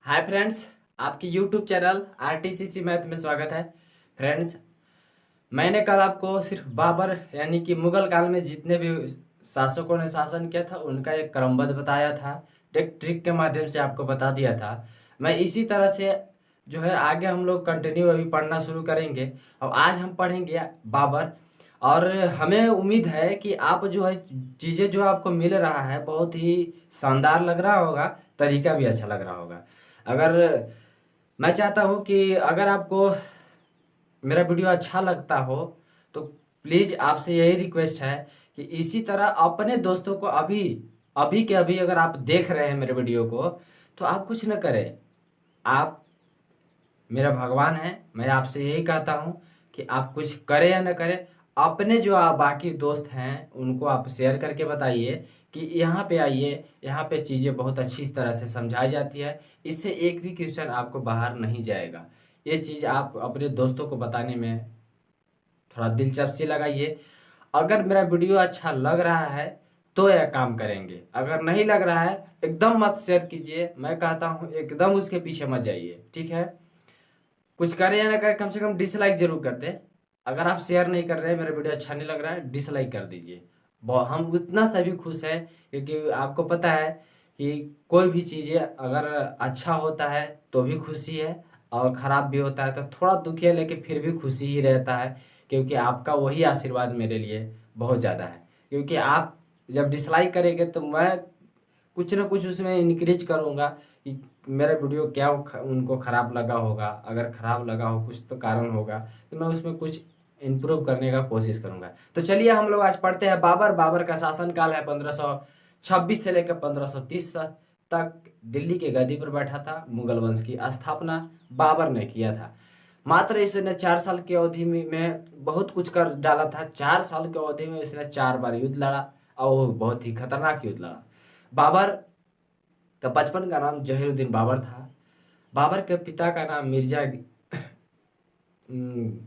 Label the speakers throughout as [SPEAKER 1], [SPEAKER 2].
[SPEAKER 1] Hi friends, आपकी YouTube channel आरटीसीसी math में स्वागत है। फ्रेंड्स, मैंने कल आपको सिर्फ बाबर यानी कि मुगल काल में जितने भी शासकों ने शासन किया था उनका एक क्रमबद्ध बताया था। एक ट्रिक के माध्यम से आपको बता दिया था। मैं इसी तरह से जो है आगे हम लोग कंटिन्यू अभी पढ़ना शुरू करेंगे। और आज हम पढ़ेंगे बाबर। और हमें उम्मीद है कि आप जो है चीज़ें जो आपको मिल रहा है बहुत ही शानदार लग रहा होगा, तरीका भी अच्छा लग रहा होगा। अगर मैं चाहता हूं कि अगर आपको मेरा वीडियो अच्छा लगता हो तो प्लीज़ आपसे यही रिक्वेस्ट है कि इसी तरह अपने दोस्तों को अभी अभी के अभी अगर आप देख रहे हैं मेरे वीडियो को तो आप कुछ न करें। आप मेरा भगवान है, मैं आपसे यही कहता हूँ कि आप कुछ करें या न करें, अपने जो आप बाकी दोस्त हैं उनको आप शेयर करके बताइए कि यहाँ पे आइए, यहाँ पे चीज़ें बहुत अच्छी तरह से समझाई जाती है। इससे एक भी क्वेश्चन आपको बाहर नहीं जाएगा। ये चीज़ आप अपने दोस्तों को बताने में थोड़ा दिलचस्पी लगाइए। अगर मेरा वीडियो अच्छा लग रहा है तो यह काम करेंगे, अगर नहीं लग रहा है एकदम मत शेयर कीजिए। मैं कहता हूँ एकदम उसके पीछे मत जाइए, ठीक है। कुछ करें या ना करें, कम से कम डिसलाइक जरूर कर दे। अगर आप शेयर नहीं कर रहे हैं, मेरा वीडियो अच्छा नहीं लग रहा है, डिसलाइक कर दीजिए। हम उतना सभी खुश हैं क्योंकि आपको पता है कि कोई भी चीज़ें अगर अच्छा होता है तो भी खुशी है, और ख़राब भी होता है तो थोड़ा दुखी है, लेकिन फिर भी खुशी ही रहता है। क्योंकि आपका वही आशीर्वाद मेरे लिए बहुत ज़्यादा है। क्योंकि आप जब डिसलाइक करेंगे तो मैं कुछ ना कुछ उसमें इंक्रीज करूँगा कि मेरा वीडियो क्या उनको ख़राब लगा होगा। अगर ख़राब लगा हो कुछ तो कारण होगा, तो मैं उसमें कुछ इम्प्रूव करने का कोशिश करूँगा। तो चलिए हम लोग आज पढ़ते हैं बाबर। बाबर का शासनकाल है 1526 से लेकर 1530 तक। दिल्ली के गद्दी पर बैठा था। मुगल वंश की स्थापना बाबर ने किया था। मात्र इसने 4 साल की अवधि में बहुत कुछ कर डाला था। 4 साल की अवधि में इसने 4 बार युद्ध लड़ा, और वो बहुत ही खतरनाक युद्ध लड़ा। बाबर का बचपन का नाम जहीरुद्दीन बाबर था। बाबर के पिता का नाम अम,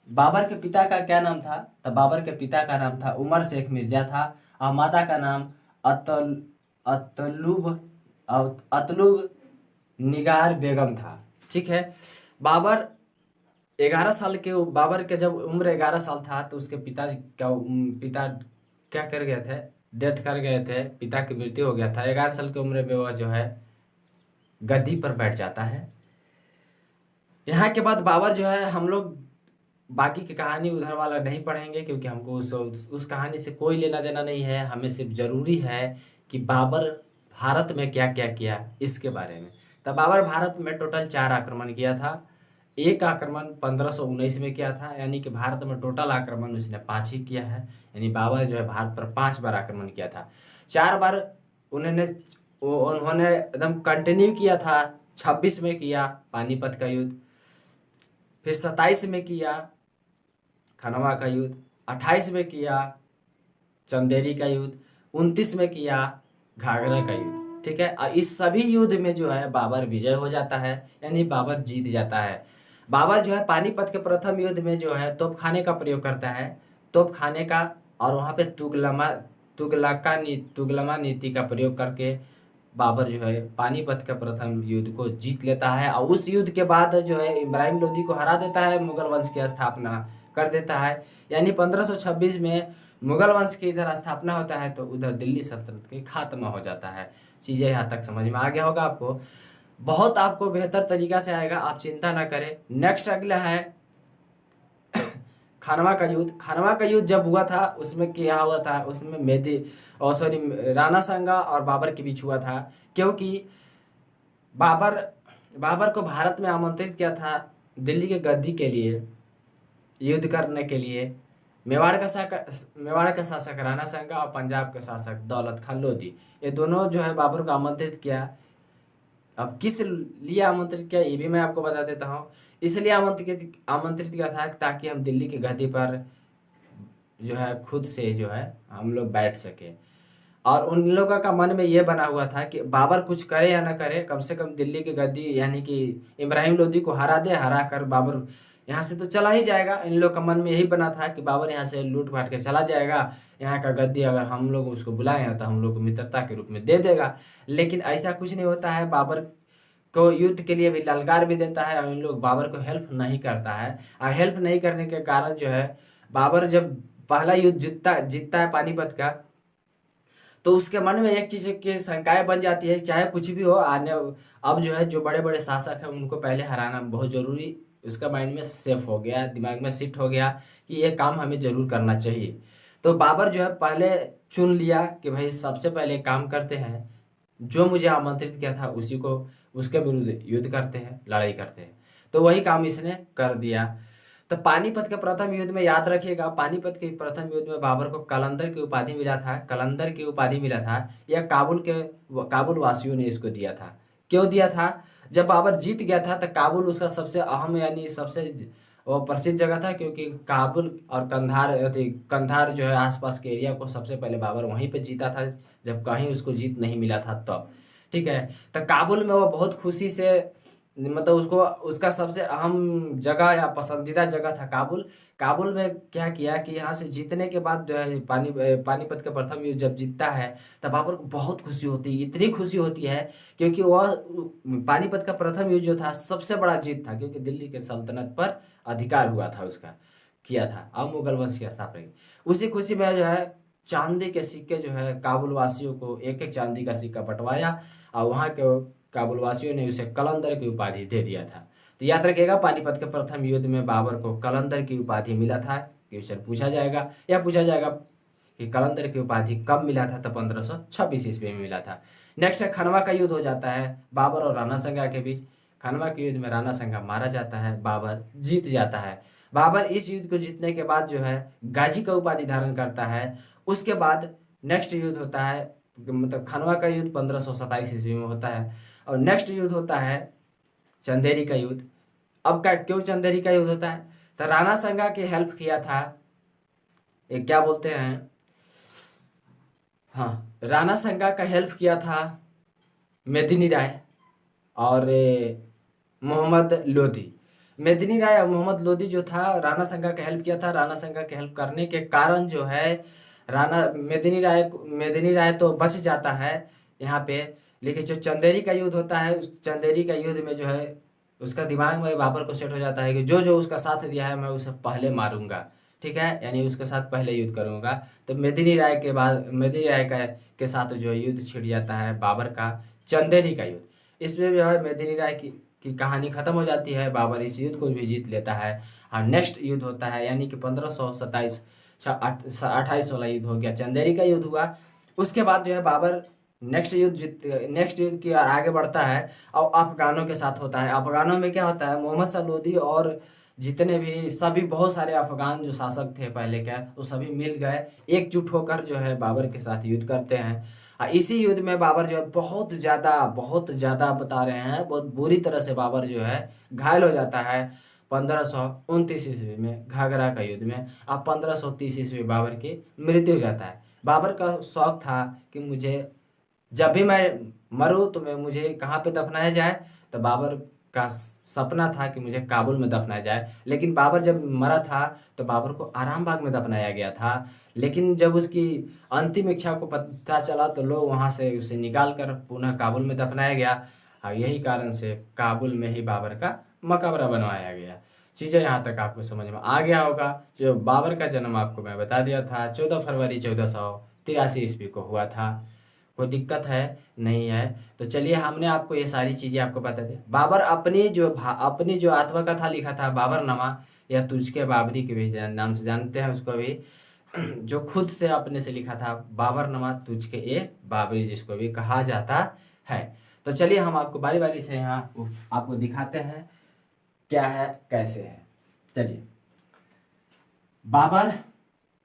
[SPEAKER 1] बाबर के पिता का क्या नाम था? तो बाबर के पिता का नाम था उमर शेख मिर्जा था। और माता का नाम अतल अतलुब अतलुब निगार बेगम था। ठीक है। बाबर 11 साल के बाबर के जब उम्र 11 साल था तो उसके पिता क्या कर गए थे? डेथ कर गए थे। पिता की मृत्यु हो गया था। 11 साल की उम्र में वह जो है गद्दी पर बैठ जाता है। यहाँ के बाद बाबर जो है, हम लोग बाकी की कहानी उधर वाला नहीं पढ़ेंगे क्योंकि हमको उस कहानी से कोई लेना देना नहीं है। हमें सिर्फ जरूरी है कि बाबर भारत में क्या क्या किया इसके बारे में। तब बाबर भारत में टोटल 4 आक्रमण किया था। एक आक्रमण 1519 में किया था, यानी कि भारत में टोटल आक्रमण उसने 5 ही किया है। यानी बाबर जो है भारत पर 5 बार आक्रमण किया था। 4 बार उन्होंने उन्होंने एकदम कंटिन्यू किया था। 26 में किया पानीपत का युद्ध, फिर 27 में किया खनवा का युद्ध, 28 में किया चंदेरी का युद्ध, 29 में किया घाघरा का युद्ध। ठीक है। और इस सभी युद्ध में जो है बाबर विजय हो जाता है, यानी बाबर जीत जाता है। बाबर जो है पानीपत के प्रथम युद्ध में जो है तोपखाने का प्रयोग करता है। तोपखाने का, और वहाँ पे तुगलमा नीति का प्रयोग करके बाबर जो है पानीपत के प्रथम युद्ध को जीत लेता है। और उस युद्ध के बाद जो है इब्राहिम लोदी को हरा देता है, मुगल वंश की स्थापना कर देता है। यानी 1526 में मुगल वंश की इधर स्थापना होता है तो उधर दिल्ली सल्तनत की खात्मा हो जाता है। चीज़ें यहाँ तक समझ में आ गया होगा आपको। बहुत आपको बेहतर तरीका से आएगा, आप चिंता ना करें। नेक्स्ट अगला है खानवा का युद्ध। खानवा का युद्ध जब हुआ था उसमें क्या हुआ था? उसमें राणा सांगा और बाबर के बीच हुआ था। क्योंकि बाबर बाबर को भारत में आमंत्रित किया था दिल्ली के गद्दी के लिए, युद्ध करने के लिए। मेवाड़ का शासक राणा सांगा और पंजाब के शासक दौलत खान लोधी, ये दोनों जो है बाबर को आमंत्रित किया। अब किस लिए आमंत्रित किया ये भी मैं आपको बता देता हूँ। इसलिए आमंत्रित किया था ताकि हम दिल्ली की गद्दी पर जो है खुद से जो है हम लोग बैठ सके। और उन लोगों का मन में ये बना हुआ था कि बाबर कुछ करे या ना करे, कम से कम दिल्ली की गद्दी यानी कि इब्राहिम लोदी को हरा दे। हरा कर बाबर यहाँ से तो चला ही जाएगा। इन लोग का मन में यही बना था कि बाबर यहाँ से लूट पाट के चला जाएगा। यहाँ का गद्दी अगर हम लोग उसको बुलाए हैं तो हम लोग को मित्रता के रूप में दे देगा। लेकिन ऐसा कुछ नहीं होता है। बाबर को युद्ध के लिए भी ललकार भी देता है और इन लोग बाबर को हेल्प नहीं करता है। और हेल्प नहीं करने के कारण जो है बाबर जब पहला युद्ध जीतता है पानीपत का, तो उसके मन में एक चीज की शंकाएं बन जाती है, चाहे कुछ भी हो आने, अब जो है जो बड़े बड़े शासक हैं उनको पहले हराना बहुत जरूरी, उसका माइंड में सेफ हो गया, दिमाग में सेट हो गया कि ये काम हमें जरूर करना चाहिए। तो बाबर जो है पहले चुन लिया कि भाई सबसे पहले काम करते हैं, जो मुझे आमंत्रित किया था उसी को, उसके विरुद्ध युद्ध करते हैं, लड़ाई करते हैं। तो वही काम इसने कर दिया। तो पानीपत के प्रथम युद्ध में याद रखिएगा, पानीपत के प्रथम युद्ध में बाबर को कलंदर की उपाधि मिला था, कलंदर की उपाधि मिला था। यह काबुल वासियों ने इसको दिया था। क्यों दिया था? जब बाबर जीत गया था तो काबुल उसका सबसे अहम यानी सबसे वो प्रसिद्ध जगह था, क्योंकि काबुल और कंधार जो है आसपास के एरिया को सबसे पहले बाबर वहीं पे जीता था, जब कहीं उसको जीत नहीं मिला था तब। ठीक है, तो काबुल में वो बहुत खुशी से, मतलब उसको उसका सबसे अहम जगह या पसंदीदा जगह था काबुल। काबुल में क्या किया कि यहाँ से जीतने के बाद जो है पानीपत के प्रथम युद्ध जब जीतता है तब बाबर को बहुत खुशी होती है, इतनी खुशी होती है क्योंकि वह पानीपत का प्रथम युद्ध जो था सबसे बड़ा जीत था, क्योंकि दिल्ली के सल्तनत पर अधिकार हुआ था उसका, किया था, अब मुगल वंश की स्थापना की। उसी खुशी में जो है चांदी के सिक्के जो है काबुल वासियों को एक एक चांदी का सिक्का बंटवाया और वहाँ के काबुल वासियों ने उसे कलंदर की उपाधि दे दिया था। तो याद रखिएगा पानीपत के प्रथम युद्ध में बाबर को कलंदर की उपाधि मिला था। क्वेश्चन पूछा जाएगा या पूछा जाएगा कि कलंदर की उपाधि कब मिला था? तो 1526 ईस्वी में मिला था। नेक्स्ट है खनवा का युद्ध हो जाता है बाबर और राणा संगा के बीच। खनवा के युद्ध में राणा संगा मारा जाता है, बाबर जीत जाता है। बाबर इस युद्ध को जीतने के बाद जो है गाजी का उपाधि धारण करता है। उसके बाद नेक्स्ट युद्ध होता है, मतलब खनवा का युद्ध 1527 ईस्वी में होता है और नेक्स्ट युद्ध होता है चंदेरी का युद्ध। अब क्या क्यों चंदेरी का युद्ध होता है? तो राणा संगा की हेल्प किया था, एक क्या बोलते हैं, हाँ, राणा संगा का हेल्प किया था मेदिनी राय और मोहम्मद लोधी। मेदिनी राय और मोहम्मद लोधी जो था राणा संगा का हेल्प किया था। राणा संगा के हेल्प करने के कारण जो है राणा मेदिनी राय तो बच जाता है यहाँ पे, लेकिन जो चंदेरी का युद्ध होता है उस चंदेरी का युद्ध में जो है उसका दिमाग में बाबर को सेट हो जाता है कि जो जो उसका साथ दिया है मैं उसे पहले मारूंगा। ठीक है, यानी उसके साथ पहले युद्ध करूंगा। तो मेदिनी राय के बाद मेदिनी राय के साथ जो है युद्ध छिड़ जाता है बाबर का, चंदेरी का युद्ध। इसमें जो है मेदिनी राय की कहानी खत्म हो जाती है, बाबर इस युद्ध को भी जीत लेता है। और नेक्स्ट युद्ध होता है यानी कि 1528 वाला युद्ध हो गया, चंदेरी का युद्ध हुआ। उसके बाद जो है बाबर नेक्स्ट युद्ध की ओर आगे बढ़ता है और अफगानों के साथ होता है। अफगानों में क्या होता है, मोहम्मद शाह लोधी और जितने भी सभी बहुत सारे अफगान जो शासक थे पहले के वो सभी मिल गए, एकजुट होकर जो है बाबर के साथ युद्ध करते हैं। इसी युद्ध में बाबर जो है बहुत ज़्यादा बता रहे हैं, बहुत बुरी तरह से बाबर जो है घायल हो जाता है 1529 ईस्वी में घाघरा का युद्ध में। अब 1530 ईस्वी बाबर की मृत्यु हो जाता है। बाबर का शौक था कि मुझे जब भी मैं मरूं तो मुझे कहाँ पे दफनाया जाए, तो बाबर का सपना था कि मुझे काबुल में दफनाया जाए। लेकिन बाबर जब मरा था तो बाबर को आराम बाग में दफनाया गया था, लेकिन जब उसकी अंतिम इच्छा को पता चला तो लोग वहां से उसे निकाल कर पुनः काबुल में दफनाया गया और यही कारण से काबुल में ही बाबर का मकबरा बनवाया गया। चीज़ें यहाँ तक आपको समझ में आ गया होगा। जो बाबर का जन्म आपको मैं बता दिया था 14 फरवरी 1483 ईस्वी को हुआ था। कोई दिक्कत है? नहीं है। तो चलिए हमने आपको ये सारी चीज़ें आपको बता दी। बाबर अपनी जो आत्मकथा लिखा था बाबरनामा या तुझके बाबरी के भी नाम से जानते हैं उसको भी, जो खुद से अपने से लिखा था बाबरनामा तुझके ए बाबरी जिसको भी कहा जाता है। तो चलिए हम आपको बारी बारी से यहाँ आपको दिखाते हैं क्या है कैसे है। चलिए, बाबर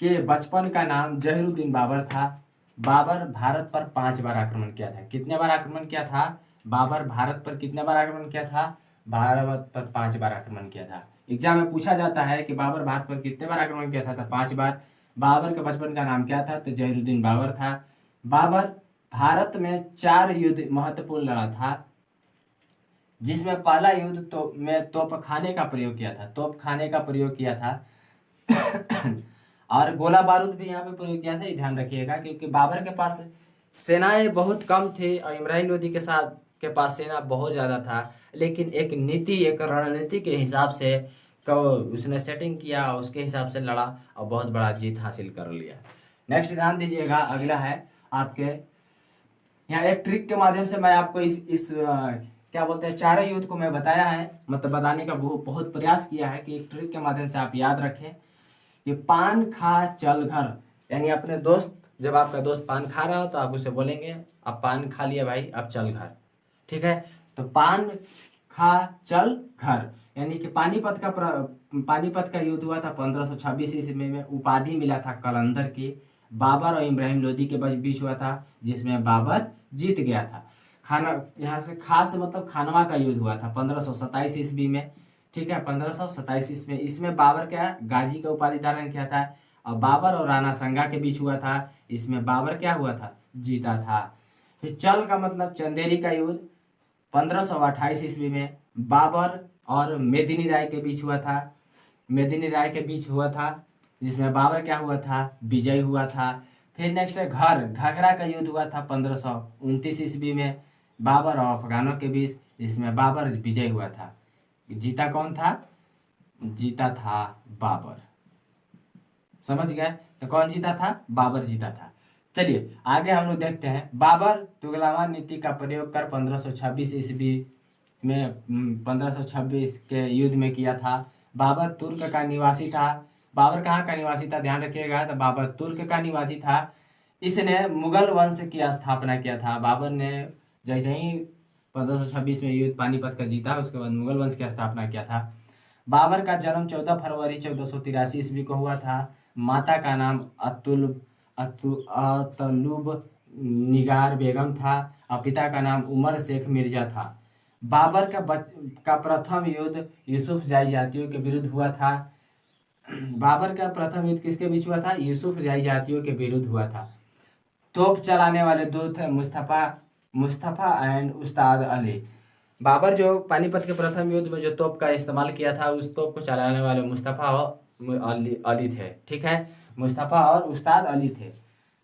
[SPEAKER 1] के बचपन का नाम जहीरुद्दीन बाबर था। बाबर भारत पर 5 बार आक्रमण किया था। कितने बार आक्रमण किया था? बाबर भारत पर कितने बार आक्रमण किया था? भारत पर 5 बार आक्रमण किया था। एग्जाम में पूछा जाता है कि बाबर भारत पर कितने बार आक्रमण किया था, तो 5 बार। बाबर के बचपन का नाम क्या था? तो जहीरुद्दीन बाबर था। बाबर भारत में 4 युद्ध महत्वपूर्ण लड़ा था, जिसमें पहला युद्ध में तोपखाने का प्रयोग किया था और गोला बारूद भी यहाँ पे प्रयोग किया था, ये ध्यान रखिएगा, क्योंकि बाबर के पास सेनाएं बहुत कम थी और इमरान लोदी के साथ के पास सेना बहुत ज़्यादा था, लेकिन एक नीति, एक रणनीति के हिसाब से को उसने सेटिंग किया, उसके हिसाब से लड़ा और बहुत बड़ा जीत हासिल कर लिया। नेक्स्ट ध्यान दीजिएगा, अगला है आपके यहाँ एक ट्रिक के माध्यम से मैं आपको इस क्या बोलते हैं चारों युद्ध को मैं बताया है, मतलब बताने का बहुत प्रयास किया है कि एक ट्रिक के माध्यम से आप याद रखें। ये पान खा चल घर, यानी अपने दोस्त, जब आपका दोस्त पान खा रहा हो तो आप उसे बोलेंगे अब पान खा लिया भाई, अब चल घर। ठीक है, तो पान खा चल घर, यानी कि पानीपत का युद्ध हुआ था 1526 ईस्वी में। उपाधि मिला था कलंदर की। बाबर और इब्राहिम लोदी के बीच हुआ था, जिसमें बाबर जीत गया था। खाना, यहाँ से खास मतलब खानवा का युद्ध हुआ था 1527 ईस्वी में। ठीक है, 1527 ईस्वी में। इसमें बाबर क्या गाजी का उपाधि धारण किया था, और बाबर और राणा संगा के बीच हुआ था। इसमें बाबर क्या हुआ था, जीता था। फिर चल का मतलब चंदेरी का युद्ध 1528 ईस्वी में बाबर और मेदिनी राय के बीच हुआ था। मेदिनी राय के बीच हुआ था, जिसमें बाबर क्या हुआ था, विजय हुआ था। फिर नेक्स्ट है घाघरा का युद्ध हुआ था 1529 ईस्वी में बाबर और अफगानों के बीच, जिसमें बाबर विजय हुआ था। जीता कौन था, जीता था बाबर। समझ गए, तो कौन जीता था, बाबर जीता था। चलिए आगे हम लोग देखते हैं। बाबर तुगलमान नीति का प्रयोग कर 1526 ईस्वी में 1526 के युद्ध में किया था। बाबर तुर्क का निवासी था। बाबर कहाँ का निवासी था, ध्यान रखिएगा, तो बाबर तुर्क का निवासी था। इसने मुगल वंश की स्थापना किया था। बाबर ने जैसे ही 1526 में युद्ध पानीपत का जीता, उसके बाद मुगल वंश की स्थापना किया था। बाबर का जन्म 14 फरवरी 1483 ईस्वी को हुआ था। माता का नाम अतलुब निगार बेगम था और पिता का नाम उमर शेख मिर्जा था। बाबर का प्रथम युद्ध यूसुफ जाई जातियों के विरुद्ध हुआ था। बाबर का प्रथम युद्ध किसके बीच हुआ था, यूसुफ जाई जातियों के विरुद्ध हुआ था। तोप चलाने वाले दो थे, मुस्तफा एंड उस्ताद अली। बाबर जो पानीपत के प्रथम युद्ध में जो तोप का इस्तेमाल किया था, उस तोप को चलाने वाले मुस्तफा और अली थे। ठीक है, मुस्तफा और उस्ताद अली थे।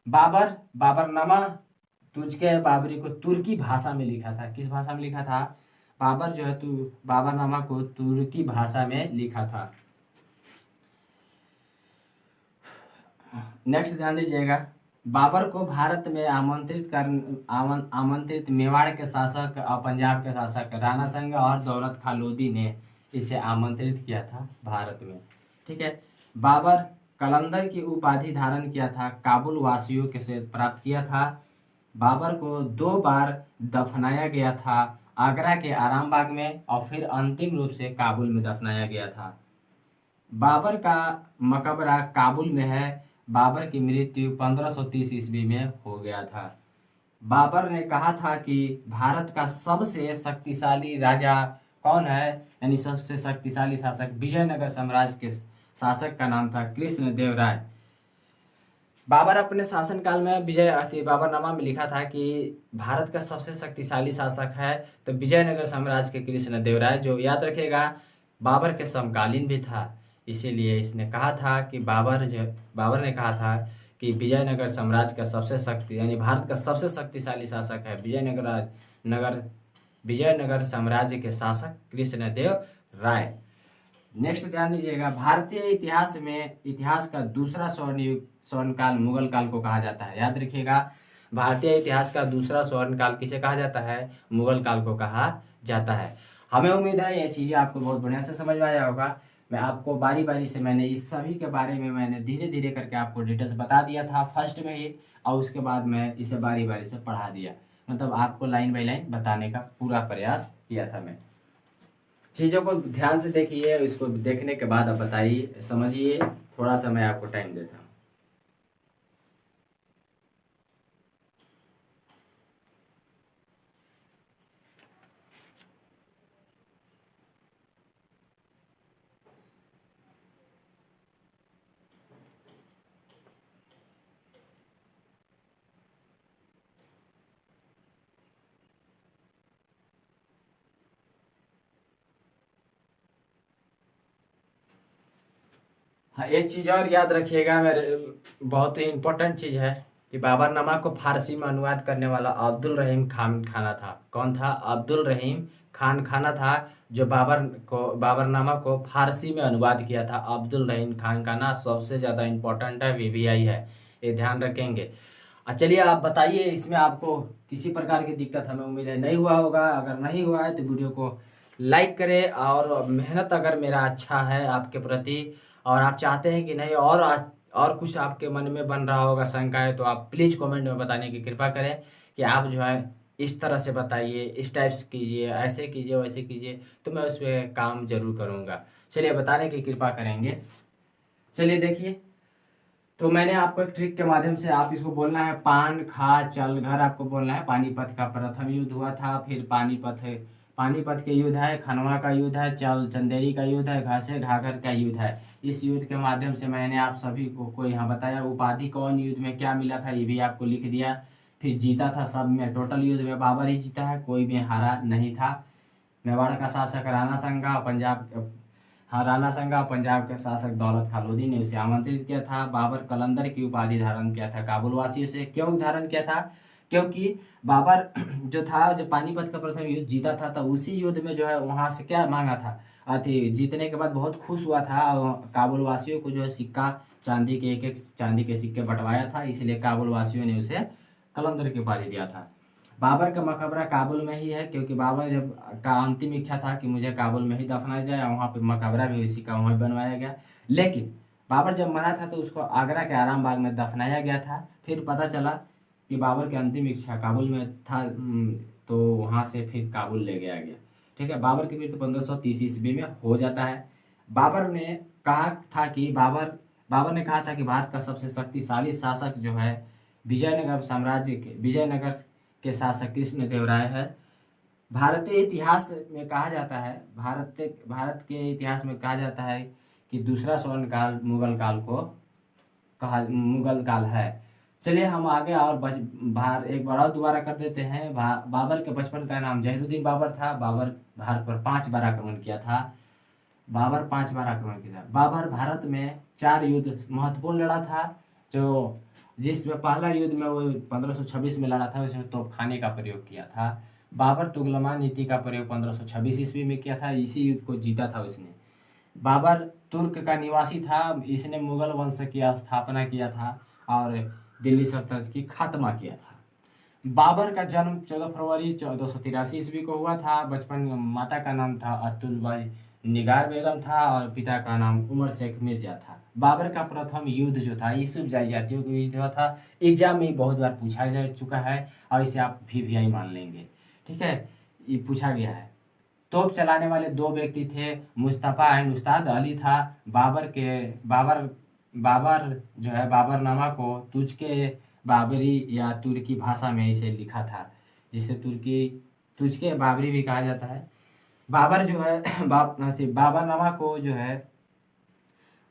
[SPEAKER 1] बाबरनामा तुझके बाबरी को तुर्की भाषा में लिखा था। किस भाषा में लिखा था, बाबर जो है बाबरनामा को तुर्की भाषा में लिखा था। नेक्स्ट ध्यान दीजिएगा, बाबर को भारत में आमंत्रित मेवाड़ के शासक और पंजाब के शासक राणा संगा और दौलत खां लोदी ने इसे आमंत्रित किया था भारत में। ठीक है, बाबर कलंदर की उपाधि धारण किया था, काबुल वासियों के से प्राप्त किया था। बाबर को 2 बार दफनाया गया था, आगरा के आरामबाग में और फिर अंतिम रूप से काबुल में दफनाया गया था। बाबर का मकबरा काबुल में है। बाबर की मृत्यु 1530 ईस्वी में हो गया था। बाबर ने कहा था कि भारत का सबसे शक्तिशाली राजा कौन है, यानी सबसे शक्तिशाली शासक विजयनगर साम्राज्य के शासक का नाम था कृष्णदेव राय। बाबर अपने शासनकाल में बाबरनामा में लिखा था कि भारत का सबसे शक्तिशाली शासक है तो विजयनगर साम्राज्य के कृष्णदेव राय, जो याद रखेगा बाबर के समकालीन भी था। इसीलिए इसने कहा था कि बाबर ने कहा था कि विजयनगर साम्राज्य का यानी भारत का सबसे शक्तिशाली शासक है विजयनगर साम्राज्य के शासक कृष्णदेव राय। नेक्स्ट ध्यान दीजिएगा, भारतीय इतिहास का दूसरा स्वर्णकाल मुगल काल को कहा जाता है। याद रखिएगा, भारतीय इतिहास का दूसरा स्वर्णकाल किसे कहा जाता है, मुगल काल को कहा जाता है। हमें उम्मीद है ये चीज़ें आपको बहुत बढ़िया से समझ में आया होगा। मैं आपको बारी बारी से मैंने इस सभी के बारे में मैंने धीरे धीरे करके आपको डिटेल्स बता दिया था फर्स्ट में ही, और उसके बाद मैं इसे बारी बारी से पढ़ा दिया, मतलब आपको लाइन बाय लाइन बताने का पूरा प्रयास किया था। मैं चीज़ों को ध्यान से देखिए, इसको देखने के बाद आप बताइए, समझिए, थोड़ा सा मैं आपको टाइम देता हूँ। हाँ, एक चीज़ और याद रखिएगा, मेरे बहुत ही इम्पोर्टेंट चीज़ है कि बाबरनामा को फारसी में अनुवाद करने वाला अब्दुल रहीम खान खाना था। कौन था? अब्दुल रहीम खान खाना था, जो बाबरनामा को फारसी में अनुवाद किया था। अब्दुल रहीम खान खाना सबसे ज़्यादा इम्पोर्टेंट है, वीवीआई है, ये ध्यान रखेंगे। चलिए आप बताइए, इसमें आपको किसी प्रकार की दिक्कत हमें उम्मीद है नहीं हुआ होगा। अगर नहीं हुआ है तो वीडियो को लाइक करें, और मेहनत अगर मेरा अच्छा है आपके प्रति और आप चाहते हैं कि नहीं और कुछ आपके मन में बन रहा होगा शंका है, तो आप प्लीज़ कमेंट में बताने की कृपा करें कि आप जो है इस तरह से बताइए, इस टाइप से कीजिए, ऐसे कीजिए, वैसे कीजिए, तो मैं उस पर काम जरूर करूँगा। चलिए बताने की कृपा करेंगे। चलिए देखिए, तो मैंने आपको एक ट्रिक के माध्यम से आप इसको बोलना है पान खा चल घर, आपको बोलना है। पानीपत का प्रथम युद्ध हुआ था, फिर पानीपत के युद्ध है, खनवा का युद्ध है, चंदेरी का युद्ध है, घासे घाघर का युद्ध है। इस युद्ध के माध्यम से मैंने आप सभी को यहाँ बताया। उपाधि कौन युद्ध में क्या मिला था ये भी आपको लिख दिया। फिर जीता था सब में, टोटल युद्ध में बाबर ही जीता है, कोई भी हारा नहीं था। मेवाड़ का शासक राणा संगा, राणा संगा, पंजाब के शासक दौलत खां लोधी ने उसे आमंत्रित किया था। बाबर कलंदर की उपाधि धारण किया था काबुल वासियों से। क्यों धारण किया था? क्योंकि बाबर जो था, जो पानीपत का प्रथम युद्ध जीता था, तो उसी युद्ध में जो है वहां से क्या मांगा था, अति जीतने के बाद बहुत खुश हुआ था और काबुल वासियों को जो है सिक्का, चांदी के एक चांदी के सिक्के बंटवाया था, इसलिए काबुल वासियों ने उसे कलंदर की उपाधि दिया था। बाबर का मकबरा काबुल में ही है, क्योंकि बाबर जब का अंतिम इच्छा था कि मुझे काबुल में ही दफनाया जाए, वहाँ पे मकबरा भी उसी का वहीं बनवाया गया। लेकिन बाबर जब मरा था तो उसको आगरा के आराम बाग में दफनाया गया था। फिर पता चला कि बाबर की अंतिम इच्छा काबुल में था, तो वहाँ से फिर काबुल ले गया गया। ठीक है, बाबर की मृत्यु 1530 ईस्वी में हो जाता है। बाबर ने कहा था कि बाबर ने कहा था कि भारत का सबसे शक्तिशाली शासक जो है विजयनगर के शासक कृष्णदेवराय है। भारतीय इतिहास में कहा जाता है, भारत के इतिहास में कहा जाता है कि दूसरा स्वर्ण काल मुगल काल है। चलिए हम आगे और एक बार और दोबारा कर देते हैं। बाबर के बचपन का नाम जहीरुद्दीन बाबर था। बाबर भारत पर 5 बार आक्रमण किया था। बाबर भारत में 4 युद्ध महत्वपूर्ण लड़ा था, जो जिसमें पहला युद्ध में वो 1526 में लड़ा था, उसमें तोपखाने का प्रयोग किया था। बाबर तुगलमान नीति का प्रयोग 1526 ईस्वी में किया था, इसी युद्ध को जीता था उसने। बाबर तुर्क का निवासी था, इसने मुगल वंश की स्थापना किया था और दिल्ली सल्तनत की खात्मा किया था। बाबर का जन्म 14 फरवरी 1483 ईस्वी को हुआ था। बचपन में माता का नाम था अतुलबाई निगार बेगम था और पिता का नाम उमर शेख मिर्जा था। बाबर का प्रथम युद्ध जो था यूसुफ जाई जातियों का युद्ध था। एग्जाम में बहुत बार पूछा जा चुका है और इसे आप वीवीआई मान लेंगे। ठीक है, ये पूछा गया है। तोप चलाने वाले 2 व्यक्ति थे, मुस्तफ़ा एंड उस्ताद अली था। बाबर जो है बाबरनामा को तुझके बाबरी या तुर्की भाषा में इसे लिखा था, जिसे तुझके बाबरी भी कहा जाता है। बाबर जो है बाबरनामा को जो है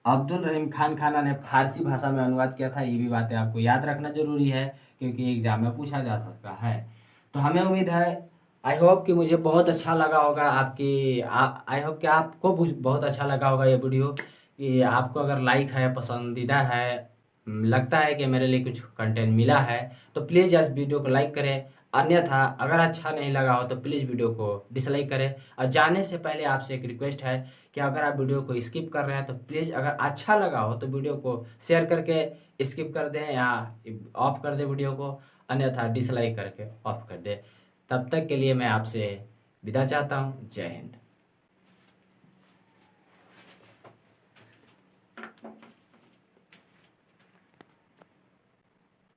[SPEAKER 1] अब्दुल रहीम खान खाना ने फारसी भाषा में अनुवाद किया था। ये भी बातें आपको याद रखना जरूरी है, क्योंकि एग्जाम में पूछा जा सकता है। तो हमें उम्मीद है, आई होप कि मुझे बहुत अच्छा लगा होगा आई होप कि आपको बहुत अच्छा लगा होगा ये वीडियो। कि आपको अगर लाइक है, पसंदीदा है, लगता है कि मेरे लिए कुछ कंटेंट मिला है, तो प्लीज़ इस वीडियो को लाइक करें। अन्यथा अगर अच्छा नहीं लगा हो तो प्लीज़ वीडियो को डिसलाइक करें। और जाने से पहले आपसे एक रिक्वेस्ट है कि अगर आप वीडियो को स्किप कर रहे हैं तो प्लीज़, अगर अच्छा लगा हो तो वीडियो को शेयर करके स्किप कर दें या ऑफ कर दें वीडियो को, अन्यथा डिसलाइक करके ऑफ कर दें। तब तक के लिए मैं आपसे विदा चाहता हूँ। जय हिंद।